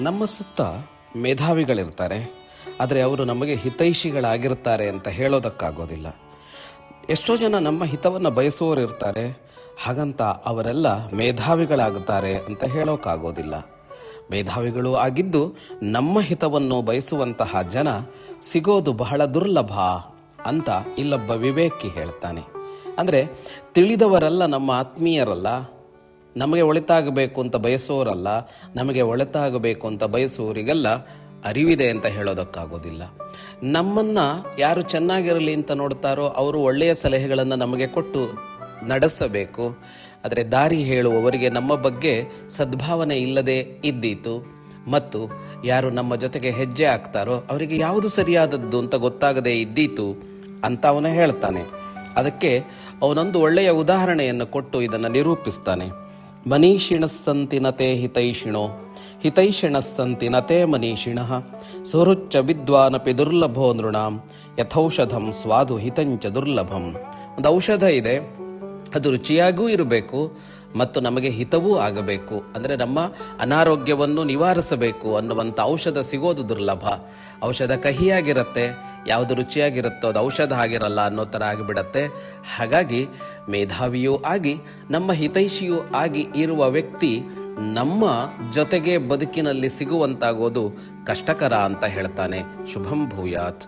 ನಮ್ಮ ಸುತ್ತ ಮೇಧಾವಿಗಳಿರ್ತಾರೆ, ಆದರೆ ಅವರು ನಮಗೆ ಹಿತೈಷಿಗಳಾಗಿರ್ತಾರೆ ಅಂತ ಹೇಳೋದಕ್ಕಾಗೋದಿಲ್ಲ. ಎಷ್ಟೋ ಜನ ನಮ್ಮ ಹಿತವನ್ನು ಬಯಸುವವರು ಇರ್ತಾರೆ, ಹಾಗಂತ ಅವರೆಲ್ಲ ಮೇಧಾವಿಗಳಾಗುತ್ತಾರೆ ಅಂತ ಹೇಳೋಕ್ಕಾಗೋದಿಲ್ಲ. ಮೇಧಾವಿಗಳು ಆಗಿದ್ದು ನಮ್ಮ ಹಿತವನ್ನು ಬಯಸುವಂತಹ ಜನ ಸಿಗೋದು ಬಹಳ ದುರ್ಲಭ ಅಂತ ಇಲ್ಲೊಬ್ಬ ವಿವೇಕಿ ಹೇಳ್ತಾನೆ. ಅಂದರೆ ತಿಳಿದವರೆಲ್ಲ ನಮ್ಮ ಆತ್ಮೀಯರಲ್ಲ, ನಮಗೆ ಒಳಿತಾಗಬೇಕು ಅಂತ ಬಯಸೋರಲ್ಲ, ನಮಗೆ ಒಳಿತಾಗಬೇಕು ಅಂತ ಬಯಸುವವರಿಗೆಲ್ಲ ಅರಿವಿದೆ ಅಂತ ಹೇಳೋದಕ್ಕಾಗೋದಿಲ್ಲ. ನಮ್ಮನ್ನು ಯಾರು ಚೆನ್ನಾಗಿರಲಿ ಅಂತ ನೋಡ್ತಾರೋ ಅವರು ಒಳ್ಳೆಯ ಸಲಹೆಗಳನ್ನು ನಮಗೆ ಕೊಟ್ಟು ನಡೆಸಬೇಕು. ಆದರೆ ದಾರಿ ಹೇಳುವವರಿಗೆ ನಮ್ಮ ಬಗ್ಗೆ ಸದ್ಭಾವನೆ ಇಲ್ಲದೆ ಇದ್ದೀತು, ಮತ್ತು ಯಾರು ನಮ್ಮ ಜೊತೆಗೆ ಹೆಜ್ಜೆ ಹಾಕ್ತಾರೋ ಅವರಿಗೆ ಯಾವುದು ಸರಿಯಾದದ್ದು ಅಂತ ಗೊತ್ತಾಗದೇ ಇದ್ದೀತು ಅಂತ ಅವನು ಹೇಳ್ತಾನೆ. ಅದಕ್ಕೆ ಅವನೊಂದು ಒಳ್ಳೆಯ ಉದಾಹರಣೆಯನ್ನು ಕೊಟ್ಟು ಇದನ್ನು ನಿರೂಪಿಸ್ತಾನೆ. ಮನೀಷಿಣಸ್ಸಂತಿ ನತೆ ಹಿತೈಷಿಣೋ ಹಿತೈಷಿಣಸ್ಸಂತಿ ನತೆ ಮನೀಷಿಣಃ ಸುಹೃಚ್ಚ ವಿದ್ವಾನಪಿ ದುರ್ಲಭೋ ನೃಣಾಂ ಯಥೌಷಧಂ ಸ್ವಾದು ಹಿತಂಚ ದುರ್ಲಭಂ. ಒಂದು ಔಷಧ ಇದೆ, ಅದು ರುಚಿಯಾಗೂ ಇರಬೇಕು ಮತ್ತು ನಮಗೆ ಹಿತವೂ ಆಗಬೇಕು. ಅಂದರೆ ನಮ್ಮ ಅನಾರೋಗ್ಯವನ್ನು ನಿವಾರಿಸಬೇಕು ಅನ್ನುವಂಥ ಔಷಧ ಸಿಗೋದು ದುರ್ಲಭ. ಔಷಧ ಕಹಿಯಾಗಿರುತ್ತೆ, ಯಾವುದು ರುಚಿಯಾಗಿರುತ್ತೋ ಅದು ಔಷಧ ಆಗಿರಲ್ಲ ಅನ್ನೋ ಥರ ಆಗಿಬಿಡತ್ತೆ. ಹಾಗಾಗಿ ಮೇಧಾವಿಯೂ ಆಗಿ ನಮ್ಮ ಹಿತೈಷಿಯೂ ಆಗಿ ಇರುವ ವ್ಯಕ್ತಿ ನಮ್ಮ ಜೊತೆಗೆ ಬದುಕಿನಲ್ಲಿ ಸಿಗುವಂತಾಗೋದು ಕಷ್ಟಕರ ಅಂತ ಹೇಳ್ತಾನೆ. ಶುಭಂ ಭೂಯಾತ್.